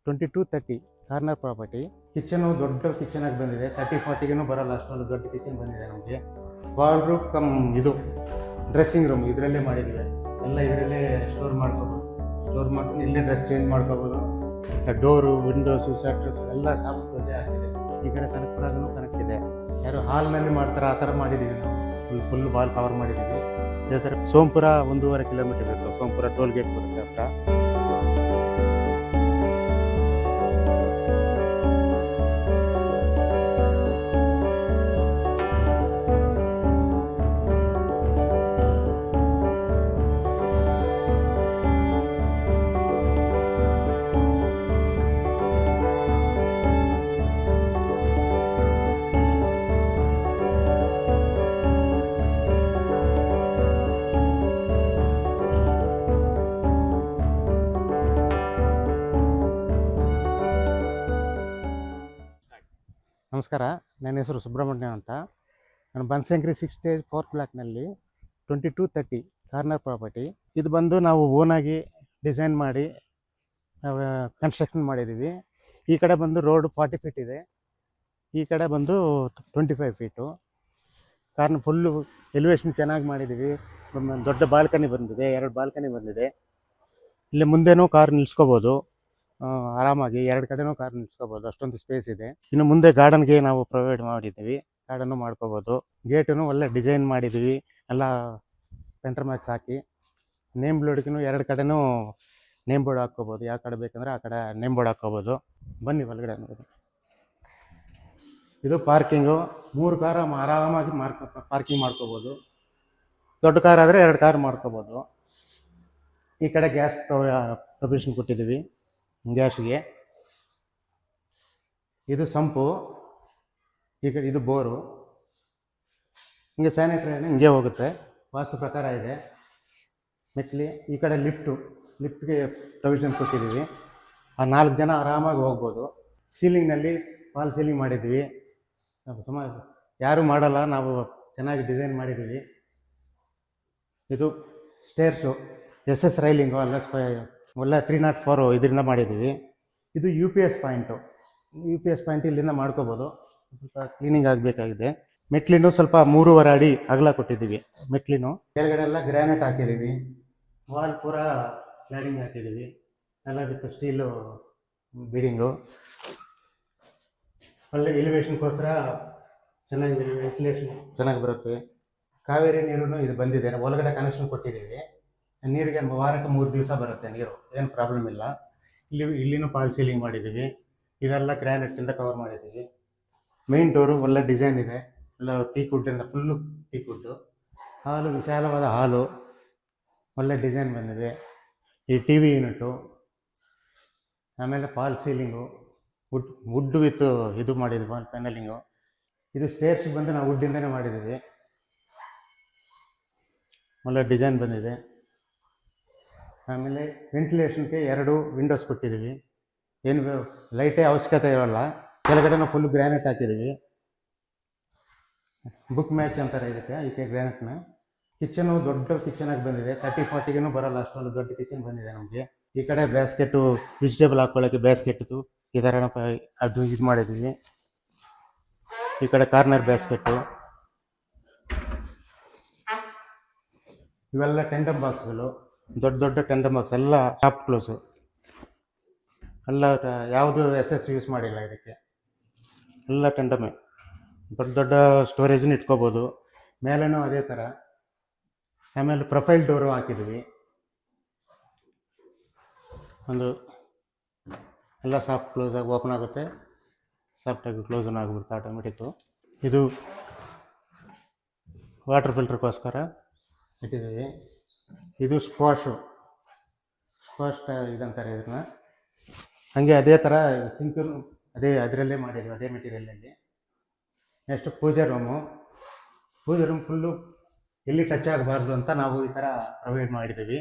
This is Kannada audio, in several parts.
2230 ಕಾರ್ನರ್ ಪ್ರಾಪರ್ಟಿ. ಕಿಚನು ದೊಡ್ಡ ಕಿಚನ್ ಆಗಿ ಬಂದಿದೆ. 30-40ಗೂ ಬರಲ್ಲ, ಅಷ್ಟೊಂದು ದೊಡ್ಡ ಕಿಚನ್ ಬಂದಿದೆ ನಮಗೆ. ವಾಲ್ ರೂಮ್ ಕಮ್ ಇದು ಡ್ರೆಸ್ಸಿಂಗ್ ರೂಮ್ ಇದರಲ್ಲೇ ಮಾಡಿದ್ದೀವಿ. ಎಲ್ಲ ಇದರಲ್ಲೇ ಸ್ಟೋರ್ ಮಾಡ್ಕೋಬೋದು. ಸ್ಟೋರ್ ಮಾಡ್ಕೊಂಡು ಇಲ್ಲೇ ಡ್ರೆಸ್ ಚೇಂಜ್ ಮಾಡ್ಕೋಬೋದು. ಡೋರು, ವಿಂಡೋಸು, ಶಟರ್ಸ್ ಎಲ್ಲ ಸಾಫ್ಟ್ ಕ್ಲೋಸೇ ಆಗಿದೆ. ಈ ಕಡೆ ಕನಕಪುರಗೂ ಕನೆಕ್ಟ್ ಇದೆ. ಯಾರು ಹಾಲ್ನಲ್ಲಿ ಮಾಡ್ತಾರೆ ಆ ಥರ ಮಾಡಿದ್ದೀವಿ ನಾವು. ಫುಲ್ ವಾಲ್ ಕವರ್ ಮಾಡಿದ್ದೀವಿ. ಇದೇ ಥರ ಸೋಂಪುರ 1.5 ಕಿಲೋಮೀಟರ್ ಇತ್ತು. ಸೋಂಪುರ ಟೋಲ್ ಗೇಟ್ ಬರುತ್ತೆ ಹತ್ರ. ನಮಸ್ಕಾರ, ನನ್ನ ಹೆಸರು ಸುಬ್ರಹ್ಮಣ್ಯ ಅಂತ. ನಾನು Banashankari 6 stage 4th ಬ್ಲಾಕ್ನಲ್ಲಿ 2230 corner property. ಇದು ಬಂದು ನಾವು ಓನಾಗಿ ಡಿಸೈನ್ ಮಾಡಿ ಕನ್ಸ್ಟ್ರಕ್ಷನ್ ಮಾಡಿದ್ದೀವಿ. ಈ ಕಡೆ ಬಂದು ರೋಡ್ 40 ಫೀಟ್ ಇದೆ, ಈ ಕಡೆ ಬಂದು 25 ಫೀಟು. ಕಾರ್ನ ಫುಲ್ಲು ಎಲಿವೇಶನ್ ಚೆನ್ನಾಗಿ ಮಾಡಿದ್ದೀವಿ. ದೊಡ್ಡ ಬಾಲ್ಕನಿ ಬಂದಿದೆ, 2 ಬಾಲ್ಕನಿ ಬಂದಿದೆ. ಇಲ್ಲಿ ಮುಂದೆನೂ ಕಾರ್ ನಿಲ್ಸ್ಕೋಬೋದು ಆರಾಮಾಗಿ. 2 ಕಡೆನೂ ಕಾರ್ ನಿಲ್ಸ್ಕೋಬೋದು, ಅಷ್ಟೊಂದು ಸ್ಪೇಸ್ ಇದೆ. ಇನ್ನು ಮುಂದೆ ಗಾರ್ಡನ್ಗೆ ನಾವು ಪ್ರೊವೈಡ್ ಮಾಡಿದ್ದೀವಿ, ಗಾರ್ಡನ್ನು ಮಾಡ್ಕೋಬೋದು. ಗೇಟನ್ನು ಒಳ್ಳೆ ಡಿಸೈನ್ ಮಾಡಿದ್ದೀವಿ, ಎಲ್ಲ ಸೆಂಟರ್ ಮ್ಯಾಕ್ಸ್ ಹಾಕಿ. ನೇಮ್ ಬೋರ್ಡ್ಗೂ 2 ಕಡೆನೂ ನೇಮ್ ಬೋರ್ಡ್ ಹಾಕ್ಕೋಬೋದು. ಯಾವ ಕಡೆ ಬೇಕಂದರೆ ಆ ಕಡೆ ನೇಮ್ ಬೋರ್ಡ್ ಹಾಕ್ಕೋಬೋದು. ಬನ್ನಿ ಒಳಗಡೆ ನೋಡಿ. ಇದು ಪಾರ್ಕಿಂಗು. 3 ಕಾರ್ ಆರಾಮಾಗಿ ಪಾರ್ಕಿಂಗ್ ಮಾಡ್ಕೋಬೋದು. ದೊಡ್ಡ ಕಾರ್ ಆದರೆ 2 ಕಾರ್ ಮಾಡ್ಕೋಬೋದು. ಈ ಕಡೆ ಗ್ಯಾಸ್ ಪ್ರೊವಿಷನ್ ಕೊಟ್ಟಿದ್ದೀವಿ ಗ್ಯಾಸ್ಗೆ. ಇದು ಸಂಪು, ಈ ಕಡೆ ಇದು ಬೋರು. ಹಿಂಗೆ ಸ್ಯಾನಿಟರಿ ಹಿಂಗೆ ಹೋಗುತ್ತೆ, ವಾಸ್ತು ಪ್ರಕಾರ ಇದೆ. ಮೆಟ್ಲಿ ಈ ಕಡೆ ಲಿಫ್ಟ್ಗೆ ಪ್ರೊವಿಷನ್ ಕೊಟ್ಟಿದ್ದೀವಿ. ಆ 4 ಜನ ಆರಾಮಾಗಿ ಹೋಗ್ಬೋದು. ಸೀಲಿಂಗ್ನಲ್ಲಿ ಫಾಲ್ ಸೀಲಿಂಗ್ ಮಾಡಿದ್ದೀವಿ. ಸುಮಾರು ಯಾರೂ ಮಾಡಲ್ಲ, ನಾವು ಚೆನ್ನಾಗಿ ಡಿಸೈನ್ ಮಾಡಿದ್ದೀವಿ. ಇದು ಸ್ಟೇರ್ಸು, SS ರೈಲಿಂಗು ಎಲ್ಲ 304 ಇದರಿಂದ ಮಾಡಿದ್ದೀವಿ. ಇದು UPS ಪಾಯಿಂಟು. UPS ಪಾಯಿಂಟ್ ಇಲ್ಲಿಂದ ಮಾಡ್ಕೋಬೋದು. ಸ್ವಲ್ಪ ಕ್ಲೀನಿಂಗ್ ಆಗಬೇಕಾಗಿದೆ. ಮೆಟ್ಲಿನೂ ಸ್ವಲ್ಪ 3.5 ಅಡಿ ಅಗಲ ಕೊಟ್ಟಿದ್ದೀವಿ. ಮೆಟ್ಲಿನೂ ಕೆಳಗಡೆ ಎಲ್ಲ ಗ್ರಾನೈಟ್ ಹಾಕಿದ್ದೀವಿ. ವಾಲ್ ಪೂರ ಕ್ಲಾಡಿಂಗ್ ಹಾಕಿದ್ದೀವಿ, ಎಲ್ಲ ವಿತ್ ಸ್ಟೀಲು ಬಿಡಿಂಗು. ಒಳ್ಳೆ ಎಲಿವೇಶನ್ಗೋಸ್ಕರ ಚೆನ್ನಾಗಿ ವೆಂಟಿಲೇಷನ್ ಚೆನ್ನಾಗಿ ಬರುತ್ತೆ. ಕಾವೇರಿ ನೀರು ಇದು ಬಂದಿದೆ, ಒಳಗಡೆ ಕನೆಕ್ಷನ್ ಕೊಟ್ಟಿದ್ದೀವಿ. ನೀರಿಗೆ ವಾರಕ್ಕೆ 3 ದಿವಸ ಬರುತ್ತೆ ನೀರು, ಏನು ಪ್ರಾಬ್ಲಮ್ ಇಲ್ಲ. ಇಲ್ಲಿನೂ ಫಾಲ್ ಸೀಲಿಂಗ್ ಮಾಡಿದ್ದೀವಿ. ಇದೆಲ್ಲ ಗ್ರಾನೈಟಿಂದ ಕವರ್ ಮಾಡಿದ್ದೀವಿ. ಮೇನ್ ಡೋರು ಒಳ್ಳೆ ಡಿಸೈನ್ ಇದೆ, ಎಲ್ಲ ಟೀಕ್ವುಡ್ಡಿಂದ ಫುಲ್ಲು ಟೀಕ್ವುಡ್ಡು. ಹಾಲು ವಿಶಾಲವಾದ ಹಾಲು, ಒಳ್ಳೆ ಡಿಸೈನ್ ಬಂದಿದೆ. ಈ TV ಯೂನಿಟು, ಆಮೇಲೆ ಫಾಲ್ ಸೀಲಿಂಗು, ವುಡ್ ವಿತ್ ಇದು ಮಾಡಿದ್ವಿ ಪ್ಯಾನಲಿಂಗು. ಇದು ಸ್ಟೇರ್ಸ್ ಬಂದು ನಾವು ವುಡ್ಡಿಂದನೇ ಮಾಡಿದ್ದೀವಿ. ಒಳ್ಳೆ ಡಿಸೈನ್ ಬಂದಿದೆ. ಆಮೇಲೆ ವೆಂಟಿಲೇಷನ್ಗೆ 2 ವಿಂಡೋಸ್ ಕೊಟ್ಟಿದ್ದೀವಿ. ಏನು ಲೈಟೇ ಅವಶ್ಯಕತೆ ಇರೋಲ್ಲ. ಕೆಳಗಡೆ ನಾವು ಫುಲ್ ಗ್ರಾನೈಟ್ ಹಾಕಿದ್ದೀವಿ. ಬುಕ್ ಮ್ಯಾಚ್ ಅಂತಾರೆ ಇದಕ್ಕೆ, ಈ ಗ್ರಾನೈಟ್ನ. ಕಿಚನು ದೊಡ್ಡ ಕಿಚನಾಗಿ ಬಂದಿದೆ. 30-40ಗೂ ಬರೋಲ್ಲ, ಅಷ್ಟೊಂದು ದೊಡ್ಡ ಕಿಚನ್ ಬಂದಿದೆ ನಮಗೆ. ಈ ಕಡೆ ಬ್ಯಾಸ್ಕೆಟು, ವೆಜಿಟೇಬಲ್ ಹಾಕ್ಕೊಳ್ಳೋಕ್ಕೆ ಬ್ಯಾಸ್ಕೆಟ್ಟು ಈ ಥರ ಅದು ಇದು ಮಾಡಿದ್ದೀವಿ. ಈ ಕಡೆ ಕಾರ್ನರ್ ಬ್ಯಾಸ್ಕೆಟ್ಟು. ಇವೆಲ್ಲ ಟೆಂಡಮ್ ಬಾಕ್ಸ್ಗಳು, ದೊಡ್ಡ ಟೆಂಡಮ್ ಬಾಕ್ಸ್, ಎಲ್ಲ ಸಾಫ್ಟ್ ಕ್ಲೋಸು. ಎಲ್ಲ ಯಾವುದು SS ಯೂಸ್ ಮಾಡಿಲ್ಲ ಇದಕ್ಕೆ, ಎಲ್ಲ ಟೆಂಡಮೇ. ದೊಡ್ಡ ಸ್ಟೋರೇಜನ್ನು ಇಟ್ಕೋಬೋದು. ಮೇಲೇನೂ ಅದೇ ಥರ. ಆಮೇಲೆ ಪ್ರೊಫೈಲ್ ಡೋರು ಹಾಕಿದ್ದೀವಿ. ಒಂದು ಎಲ್ಲ ಸಾಫ್ಟ್ ಕ್ಲೋಸಾಗಿ ಓಪನ್ ಆಗುತ್ತೆ, ಸಾಫ್ಟಾಗಿ ಕ್ಲೋಸನ್ನು ಆಗಿಬಿಡುತ್ತೆ ಆಟೋಮೆಟಿಕ್ಕು. ಇದು ವಾಟರ್ ಫಿಲ್ಟ್ರಿಗೋಸ್ಕರ ಇಟ್ಟಿದ್ದೀವಿ. ಇದು ಸ್ಕ್ವಾಶ್ ಇದಂತಾರೆ ಇದನ್ನ. ಹಾಗೆ ಅದೇ ಥರ ಸಿಂಕು ಅದರಲ್ಲೇ ಮಾಡಿದ್ದೀವಿ, ಅದೇ ಮೆಟೀರಿಯಲಲ್ಲಿ. ನೆಕ್ಸ್ಟ್ ಪೂಜೆ ರೂಮ್ ಫುಲ್ಲು ಎಲ್ಲಿ ಟಚ್ ಆಗಬಾರ್ದು ಅಂತ ನಾವು ಈ ಥರ ಪ್ರೊವೈಡ್ ಮಾಡಿದ್ದೀವಿ.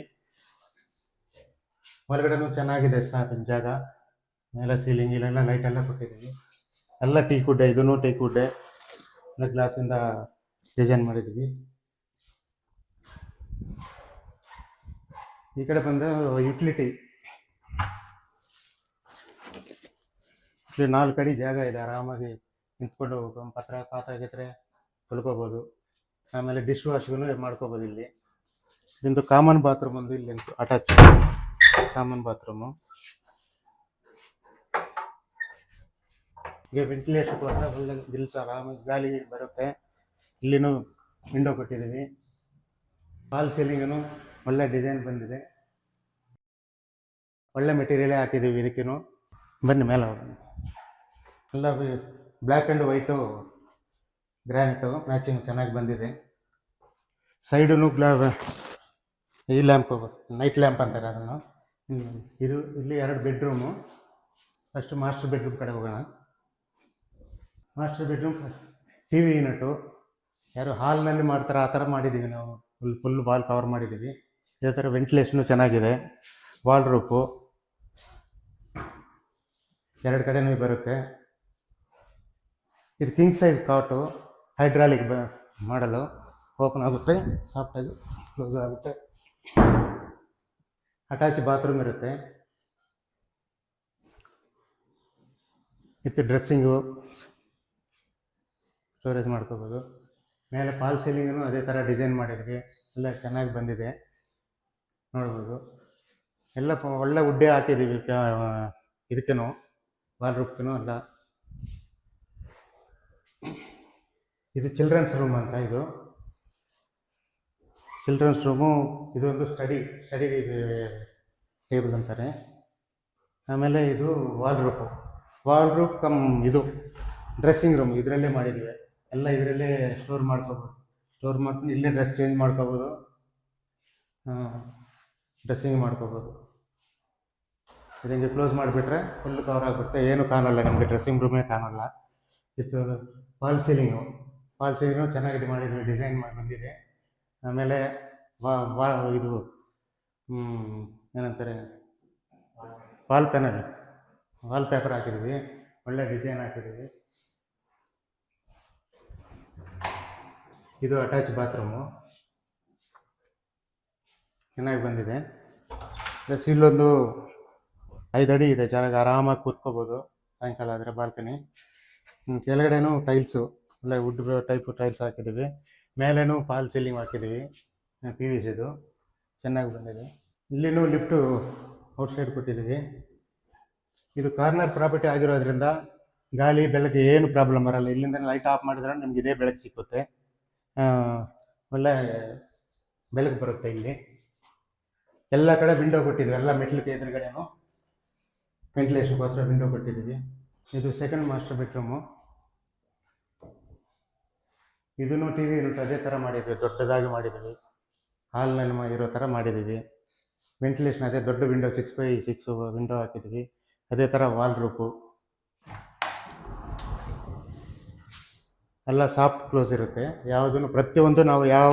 ಹೊರಗಡೆನೂ ಚೆನ್ನಾಗಿದೆ ಜಾಗ. ಮೇಲೆ ಸೀಲಿಂಗ್ ಇಲ್ಲೆಲ್ಲ ಲೈಟೆಲ್ಲ ಕೊಟ್ಟಿದ್ದೀವಿ. ಎಲ್ಲ ಟೀಕ್ವುಡ್ಡೆ, ಇದೂ ಟೀಕ್ವುಡ್ಡೆ, ಎಲ್ಲ ಗ್ಲಾಸಿಂದ ಡಿಸೈನ್ ಮಾಡಿದ್ದೀವಿ. ಈ ಕಡೆ ಬಂದು ಯುಟಿಲಿಟಿ ಇಲ್ಲಿ 4 ಅಡಿ ಜಾಗ ಇದೆ, ಆರಾಮಾಗಿ ನಿಂತ್ಕೊಂಡು ಪಾತ್ರೆ ಗಿತ್ರೆ ತೊಳ್ಕೊಬೋದು. ಆಮೇಲೆ ಡಿಶ್ ವಾಶ್ಗೂ ಮಾಡ್ಕೋಬೋದು. ಇಲ್ಲಿ ನಿಮ್ಮದು ಕಾಮನ್ ಬಾತ್ರೂಮ್ ಒಂದು ಇಲ್ಲಿ ಅಟ್ಯಾಚ್ ಕಾಮನ್ ಬಾತ್ರೂಮು. ಈಗ ವೆಂಟಿಲೇಷನ್ಗೋಸ್ಕರ ಒಳ್ಳೆ ಗಿಲ್ಸ್ ಆರಾಮಾಗಿ ಗಾಳಿ ಬರುತ್ತೆ. ಇಲ್ಲಿನೂ ವಿಂಡೋ ಕೊಟ್ಟಿದ್ದೀವಿ. ಫಾಲ್ ಸೀಲಿಂಗನು ಒಳ್ಳೆ ಡಿಸೈನ್ ಬಂದಿದೆ, ಒಳ್ಳೆ ಮೆಟೀರಿಯಲೇ ಹಾಕಿದ್ದೀವಿ ಇದಕ್ಕೇನು. ಬನ್ನಿ ಮೇಲೆ ಹೋಗೋಣ. ಎಲ್ಲ ಬ್ಲ್ಯಾಕ್ ಆ್ಯಂಡ್ ವೈಟು ಗ್ರ್ಯಾನೈಟು ಮ್ಯಾಚಿಂಗ್ ಚೆನ್ನಾಗಿ ಬಂದಿದೆ. ಸೈಡೂ ಈ ಲ್ಯಾಂಪ್ ನೈಟ್ ಲ್ಯಾಂಪ್ ಅಂತಾರೆ ಅದನ್ನು. ಇಲ್ಲಿ 2 ಬೆಡ್ರೂಮು. ಫಸ್ಟ್ ಮಾಸ್ಟರ್ ಬೆಡ್ರೂಮ್ ಕಡೆ ಹೋಗೋಣ. Master bedroom T V unit ಯಾರು ಹಾಲ್ನಲ್ಲಿ ಮಾಡ್ತಾರೆ ಆ ಥರ ಮಾಡಿದ್ದೀವಿ ನಾವು. ಫುಲ್ ವಾಲ್ ಕವರ್ ಮಾಡಿದ್ದೀವಿ. ಇದೇ ಥರ ವೆಂಟಿಲೇಷನು ಚೆನ್ನಾಗಿದೆ. ವಾಲ್ ರೂಪು 2 ಕಡೆನೂ ಬರುತ್ತೆ. ಇದು ಕಿಂಗ್ ಸೈಜ್ ಕಾಟು, ಹೈಡ್ರಾಲಿಕ್ ಮಾಡಲು. ಓಪನ್ ಆಗುತ್ತೆ, ಸಾಫ್ಟಾಗಿ ಕ್ಲೋಸ್ ಆಗುತ್ತೆ. ಅಟ್ಯಾಚ್ ಬಾತ್ರೂಮ್ ಇರುತ್ತೆ. ವಿತ್ ಡ್ರೆಸ್ಸಿಂಗು ಸ್ಟೋರೇಜ್ ಮಾಡ್ಕೋಬೋದು. ಮೇಲೆ ಫಾಲ್ ಸೀಲಿಂಗನ್ನು ಅದೇ ಥರ ಡಿಸೈನ್ ಮಾಡಿದ್ವಿ, ಎಲ್ಲ ಚೆನ್ನಾಗಿ ಬಂದಿದೆ ನೋಡ್ಬೋದು. ಎಲ್ಲ ಒಳ್ಳೆ ವುಡ್ಡೇ ಹಾಕಿದ್ದೀವಿ ಇದಕ್ಕೇನು ವಾಲ್ ರೂಪ್ಗೂ ಎಲ್ಲ. ಇದು ಚಿಲ್ಡ್ರನ್ಸ್ ರೂಮ್ ಅಂತ. ಇದು ಚಿಲ್ಡ್ರನ್ಸ್ ರೂಮು. ಇದೊಂದು ಸ್ಟಡಿ ಟೇಬಲ್ ಅಂತಾರೆ. ಆಮೇಲೆ ಇದು ವಾಲ್ ರೂಪ್ ಕಮ್ ಇದು ಡ್ರೆಸ್ಸಿಂಗ್ ರೂಮ್ ಇದರಲ್ಲೇ ಮಾಡಿದ್ದೀವಿ. ಎಲ್ಲ ಇದರಲ್ಲೇ ಸ್ಟೋರ್ ಮಾಡ್ಕೊಂಡು ಇಲ್ಲೇ ಡ್ರೆಸ್ ಚೇಂಜ್ ಮಾಡ್ಕೋಬೋದು, ಡ್ರೆಸ್ಸಿಂಗ್ ಮಾಡ್ಕೋಬೋದು. ಇದಕ್ಕೆ ಕ್ಲೋಸ್ ಮಾಡಿಬಿಟ್ರೆ ಫುಲ್ ಕವರ್ ಆಗಿಬಿಡುತ್ತೆ, ಏನೂ ಕಾಣಲ್ಲ ನಮಗೆ, ಡ್ರೆಸ್ಸಿಂಗ್ ರೂಮೇ ಕಾಣಲ್ಲ. ಇದು ಫಾಲ್ ಸೀಲಿಂಗು ಚೆನ್ನಾಗಿ ಮಾಡಿದ್ವಿ, ಡಿಸೈನ್ ಮಾಡಿ ಬಂದಿದೆ. ಆಮೇಲೆ ಇದು ಏನಂತಾರೆ ವಾಲ್ ಪೇಪರ್ ಹಾಕಿದ್ದೀವಿ, ಒಳ್ಳೆ ಡಿಸೈನ್ ಹಾಕಿದ್ದೀವಿ. ಇದು ಅಟ್ಯಾಚ್ ಬಾತ್ರೂಮು ಚೆನ್ನಾಗಿ ಬಂದಿದೆ. ಪ್ಲಸ್ ಇಲ್ಲೊಂದು 5 ಅಡಿ ಇದೆ, ಚೆನ್ನಾಗಿ ಆರಾಮಾಗಿ ಕೂತ್ಕೋಬೋದು ಸಾಯಂಕಾಲ ಆದರೆ ಬಾಲ್ಕನಿ. ಕೆಳಗಡೆನೂ ಟೈಲ್ಸು ಒಳ್ಳೆ ವುಡ್ ಟೈಪ್ ಟೈಲ್ಸ್ ಹಾಕಿದ್ದೀವಿ. ಮೇಲೇನೂ ಫಾಲ್ ಸೀಲಿಂಗ್ ಹಾಕಿದ್ದೀವಿ, PVCದು ಚೆನ್ನಾಗಿ ಬಂದಿದೆ. ಇಲ್ಲಿನೂ ಲಿಫ್ಟು ಔಟ್ಸೈಡ್ ಕೊಟ್ಟಿದ್ದೀವಿ. ಇದು ಕಾರ್ನರ್ ಪ್ರಾಪರ್ಟಿ ಆಗಿರೋದ್ರಿಂದ ಗಾಳಿ ಬೆಳಗ್ಗೆ ಏನು ಪ್ರಾಬ್ಲಮ್ ಬರಲ್ಲ. ಇಲ್ಲಿಂದ ಲೈಟ್ ಆಫ್ ಮಾಡಿದ್ರೆ ನಿಮ್ಗೆ ಇದೇ ಬೆಳಕು ಸಿಕ್ಕುತ್ತೆ, ಒಳ್ಳೆ ಬೆಳಕು ಬರುತ್ತೆ. ಇಲ್ಲಿ ಎಲ್ಲ ಕಡೆ ವಿಂಡೋ ಕೊಟ್ಟಿದ್ದೀವಿ, ಎಲ್ಲ ಮೆಟ್ಲಿಗೆ ಎದುರುಗಡೆನೂ ವೆಂಟಿಲೇಷನ್ಗೋಸ್ಕರ ವಿಂಡೋ ಕೊಟ್ಟಿದ್ದೀವಿ. ಇದು ಸೆಕೆಂಡ್ ಮಾಸ್ಟರ್ ಬೆಡ್ರೂಮು. ಇದನ್ನು ಟಿ ವಿ ಯೂನಿಟ್ ಅದೇ ಥರ ಮಾಡಿದ್ದೀವಿ, ದೊಡ್ಡದಾಗಿ ಮಾಡಿದ್ದೀವಿ, ಹಾಲ್ನಲ್ಲಿ ಇರೋ ಥರ ಮಾಡಿದ್ದೀವಿ. ವೆಂಟಿಲೇಷನ್ ಅದೇ ದೊಡ್ಡ ವಿಂಡೋ 6x6 ವಿಂಡೋ ಹಾಕಿದ್ದೀವಿ. ಅದೇ ಥರ ವಾಲ್ ರೂಪು ಎಲ್ಲ ಸಾಫ್ಟ್ ಕ್ಲೋಸ್ ಇರುತ್ತೆ. ಯಾವುದನ್ನು ಪ್ರತಿಯೊಂದು ನಾವು ಯಾವ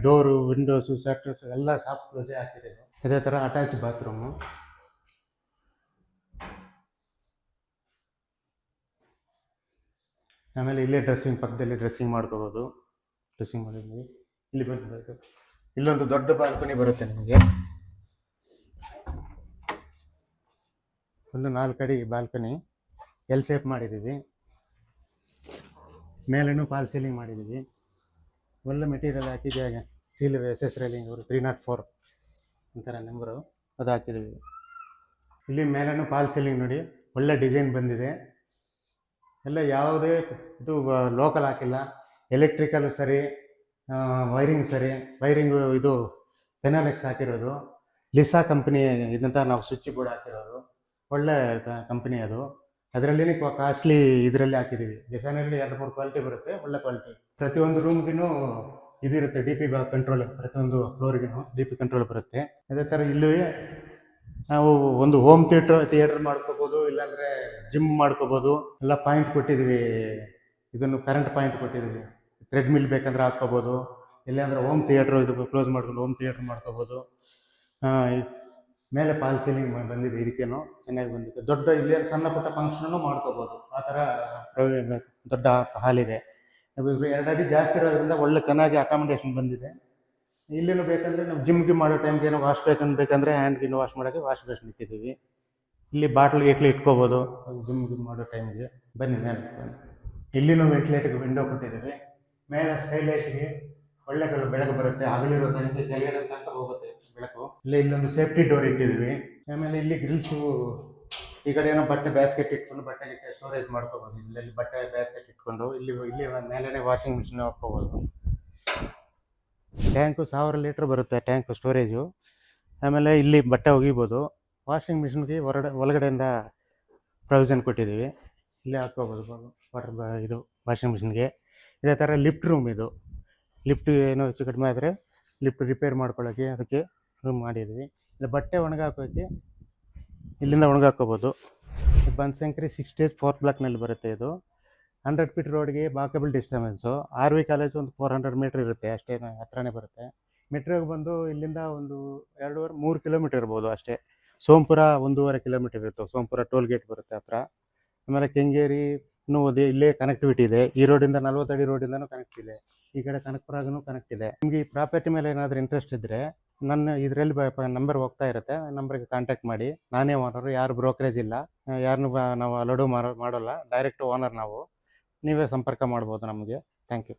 ಡೋರು, ವಿಂಡೋಸು, ಶಟರ್ಸ್ ಎಲ್ಲ ಸಾಫ್ಟ್ ಕ್ಲೋಸೇ ಹಾಕಿದ್ದೀವಿ. ಅದೇ ಥರ ಅಟ್ಯಾಚ್ ಬಾತ್ರೂಮು. ಆಮೇಲೆ ಇಲ್ಲೇ ಪಕ್ಕದಲ್ಲಿ ಡ್ರೆಸ್ಸಿಂಗ್ ಮಾಡ್ಕೋಬೋದು. ಡ್ರೆಸ್ಸಿಂಗ್ ಮಾಡಿದ್ವಿ. ಇಲ್ಲಿ ಬಂದು ಇಲ್ಲೊಂದು ದೊಡ್ಡ ಬಾಲ್ಕನಿ ಬರುತ್ತೆ ನಿಮಗೆ, ಫುಲ್ಲು 4 ಅಡಿ ಬಾಲ್ಕನಿ ಎಲ್ ಶೇಪ್ ಮಾಡಿದ್ದೀವಿ. ಮೇಲೇನೂ ಫಾಲ್ ಸೀಲಿಂಗ್ ಮಾಡಿದ್ದೀವಿ, ಒಳ್ಳೆ ಮೆಟೀರಿಯಲ್ ಹಾಕಿದ್ದೀವಿ. ಸ್ಟೀಲ್ SS ರೈಲಿಂಗ್ ಅವರು 304 ಅಂತಾರೆ ನಂಬರು, ಅದು ಹಾಕಿದ್ದೀವಿ. ಇಲ್ಲಿ ಮೇಲೇನೂ ಫಾಲ್ ಸೀಲಿಂಗ್ ನೋಡಿ, ಒಳ್ಳೆ ಡಿಸೈನ್ ಬಂದಿದೆ. ಎಲ್ಲ ಯಾವುದೇ ಇದು ಲೋಕಲ್ ಹಾಕಿಲ್ಲ, ಎಲೆಕ್ಟ್ರಿಕಲ್ ಸರಿ, ವೈರಿಂಗು ಇದು ಪೆನಾಲೆಕ್ಸ್ ಹಾಕಿರೋದು, ಲಿಸಾ ಕಂಪ್ನಿ ಇದಂತ ನಾವು ಸ್ವಿಚ್ ಬೋರ್ಡ್ ಹಾಕಿರೋದು, ಒಳ್ಳೆ ಕಂಪ್ನಿ ಅದು. ಅದರಲ್ಲಿ ಕಾಸ್ಟ್ಲಿ ಇದರಲ್ಲಿ ಹಾಕಿದ್ದೀವಿ. ಡಿಸೈನಲ್ಲಿ 2-3 ಕ್ವಾಲಿಟಿ ಬರುತ್ತೆ, ಒಳ್ಳೆ ಕ್ವಾಲಿಟಿ. ಪ್ರತಿಯೊಂದು ರೂಮ್ಗೂ ಇದಿರುತ್ತೆ, DP ಕಂಟ್ರೋಲ್, ಪ್ರತಿಯೊಂದು ಫ್ಲೋರ್ಗೂ DP ಕಂಟ್ರೋಲ್ ಬರುತ್ತೆ. ಅದೇ ಥರ ಇಲ್ಲಿ ನಾವು ಒಂದು ಹೋಮ್ ಥಿಯೇಟರ್ ಮಾಡ್ಕೋಬೋದು, ಇಲ್ಲಾಂದರೆ ಜಿಮ್ ಮಾಡ್ಕೋಬೋದು. ಎಲ್ಲ ಪಾಯಿಂಟ್ ಕೊಟ್ಟಿದ್ದೀವಿ, ಇದನ್ನು ಕರೆಂಟ್ ಪಾಯಿಂಟ್ ಕೊಟ್ಟಿದ್ದೀವಿ. ಥ್ರೆಡ್ಮಿಲ್ ಬೇಕಂದ್ರೆ ಹಾಕ್ಕೋಬೋದು, ಇಲ್ಲಾಂದರೆ ಹೋಮ್ ಥಿಯೇಟ್ರು ಇದು ಕ್ಲೋಸ್ ಮಾಡ್ಕೊಂಡು ಹೋಮ್ ಥಿಯೇಟ್ರ್ ಮಾಡ್ಕೋಬೋದು. ಮೇಲೆ ಫಾಲ್ ಸೀಲಿಂಗ್ ಬಂದಿದೆ, ಇದಕ್ಕೇನು ಚೆನ್ನಾಗಿ ಬಂದಿದೆ. ದೊಡ್ಡ ಇಲ್ಲಿ ಸಣ್ಣ ಪುಟ್ಟ ಫಂಕ್ಷನೂ ಮಾಡ್ಕೋಬೋದು, ಆ ಥರ ದೊಡ್ಡ ಹಾಲಿದೆ. 2 ಅಡಿ ಜಾಸ್ತಿ ಇರೋದ್ರಿಂದ ಒಳ್ಳೆ ಚೆನ್ನಾಗಿ ಅಕಾಮಿಡೇಷನ್ ಬಂದಿದೆ. ಇಲ್ಲಿನೂ ಬೇಕಂದರೆ ನಾವು ಜಿಮ್ಗೆ ಮಾಡೋ ಟೈಮ್ಗೆ ಏನೋ ವಾಶ್ ಬೇಕಂದ್ರೆ ಹ್ಯಾಂಡ್ಗಿನ್ನು ವಾಶ್ ಮಾಡೋಕ್ಕೆ ವಾಶ್ ಬೇಸಿನ್ ಇಟ್ಟಿದ್ದೀವಿ. ಇಲ್ಲಿ ಬಾಟ್ಲ್ ಗೀಟ್ಲು ಇಟ್ಕೋಬೋದು, ಜಿಮ್ ಮಾಡೋ ಟೈಮ್ಗೆ ಬನ್ನಿ ಮೇಲೆ ಬನ್ನಿ. ಇಲ್ಲಿನೂ ವೆಂಟಿಲೇಟರ್ಗೆ ವಿಂಡೋ ಕೊಟ್ಟಿದ್ದೀವಿ. ಮೇಲೆ ಸ್ಕೈಲೈಟ್ಗೆ ಒಳ್ಳೆ ಬೆಳಕು ಬರುತ್ತೆ. ಹಗಲಿರೋ ತನಕ ಕೆಳಗಡೆ ತನಕ ಹೋಗುತ್ತೆ ಬೆಳಕು. ಇಲ್ಲೊಂದು ಸೇಫ್ಟಿ ಡೋರ್ ಇಟ್ಟಿದ್ದೀವಿ. ಆಮೇಲೆ ಇಲ್ಲಿ ಗ್ರಿಲ್ಸು, ಈ ಕಡೆ ಏನೋ ಬಟ್ಟೆ ಬ್ಯಾಸ್ಕೆಟ್ ಇಟ್ಕೊಂಡು ಬಟ್ಟೆ ಸ್ಟೋರೇಜ್ ಮಾಡ್ಕೋಬೋದು. ಇಲ್ಲಿ ಬಟ್ಟೆ ಬ್ಯಾಸ್ಕೆಟ್ ಇಟ್ಕೊಂಡು ಇಲ್ಲಿ ಮೇಲೇ ವಾಷಿಂಗ್ ಮಿಷಿನ್ ಹಾಕ್ಕೋಬೋದು. ಟ್ಯಾಂಕು 1000 ಲೀಟ್ರ್ ಬರುತ್ತೆ ಟ್ಯಾಂಕು ಸ್ಟೋರೇಜು. ಆಮೇಲೆ ಇಲ್ಲಿ ಬಟ್ಟೆ ಒಗಿಬೋದು. ವಾಷಿಂಗ್ ಮಿಷಿನ್ಗೆ ಒಳಗಡೆಯಿಂದ ಪ್ರೊವಿಷನ್ ಕೊಟ್ಟಿದ್ದೀವಿ. ಇಲ್ಲಿ ಹಾಕ್ಕೋಬೋದು ವಾಟರ್ ಇದು ವಾಷಿಂಗ್ ಮಿಷಿನ್ಗೆ. ಇದೇ ಥರ ಲಿಫ್ಟ್ ರೂಮ್ ಇದು. ಲಿಫ್ಟ್ ಏನೋ ಹೆಚ್ಚು ಕಡಿಮೆ ಆದರೆ ಲಿಫ್ಟ್ ರಿಪೇರ್ ಮಾಡ್ಕೊಳ್ಳೋಕ್ಕೆ ಅದಕ್ಕೆ ರೂಮ್ ಮಾಡಿದ್ವಿ. ಇಲ್ಲ ಬಟ್ಟೆ ಒಣಗಾಕೋಕ್ಕೆ ಇಲ್ಲಿಂದ ಒಣಗಾಕೋಬೋದು. ಬನಶಂಕರಿ 6 days 4th ಬ್ಲಾಕ್ನಲ್ಲಿ ಬರುತ್ತೆ ಇದು. 100 feet ರೋಡ್ಗೆ ವಾಕಬಲ್ ಡಿಸ್ಟೆನ್ಸು. RV ಕಾಲೇಜು ಒಂದು 400 ಮೀಟ್ರ್ ಇರುತ್ತೆ, ಅಷ್ಟೇ ಹತ್ರನೇ ಬರುತ್ತೆ. ಮೆಟ್ರೋಗೆ ಬಂದು ಇಲ್ಲಿಂದ ಒಂದು 2.5-3 ಕಿಲೋಮೀಟರ್ ಇರ್ಬೋದು ಅಷ್ಟೇ. ಸೋಂಪುರ 1.5 ಕಿಲೋಮೀಟರ್ ಇರುತ್ತೆ. ಸೋಂಪುರ ಟೋಲ್ ಗೇಟ್ ಬರುತ್ತೆ ಹತ್ರ. ಆಮೇಲೆ ಕೆಂಗೇರಿ ಇಲ್ಲೇ ಕನೆಕ್ಟಿವಿಟಿ ಇದೆ. ಈ ರೋಡಿಂದ 40 ಅಡಿ ರೋಡಿಂದನೂ ಕನೆಕ್ಟ್ ಇದೆ. ಈ ಕಡೆ ಕನಕಪುರಗೂ ಕನೆಕ್ಟ್ ಇದೆ. ನಿಮಗೆ ಈ ಪ್ರಾಪರ್ಟಿ ಮೇಲೆ ಏನಾದರೂ ಇಂಟ್ರೆಸ್ಟ್ ಇದ್ದರೆ ನನ್ನ ಇದರಲ್ಲಿ ನಂಬರ್ ಹೋಗ್ತಾ ಇರುತ್ತೆ, ನಂಬರ್ಗೆ ಕಾಂಟ್ಯಾಕ್ಟ್ ಮಾಡಿ. ನಾನೇ ಓನರು, ಯಾರು ಬ್ರೋಕರೇಜ್ ಇಲ್ಲ, ಯಾರನ್ನೂ ನಾವು ಅಲೋಡು ಮಾಡೋಲ್ಲ. ಡೈರೆಕ್ಟ್ ಓನರ್ ನಾವು. ನೀವೇ ಸಂಪರ್ಕ ಮಾಡ್ಬೋದು ನಮಗೆ. Thank you.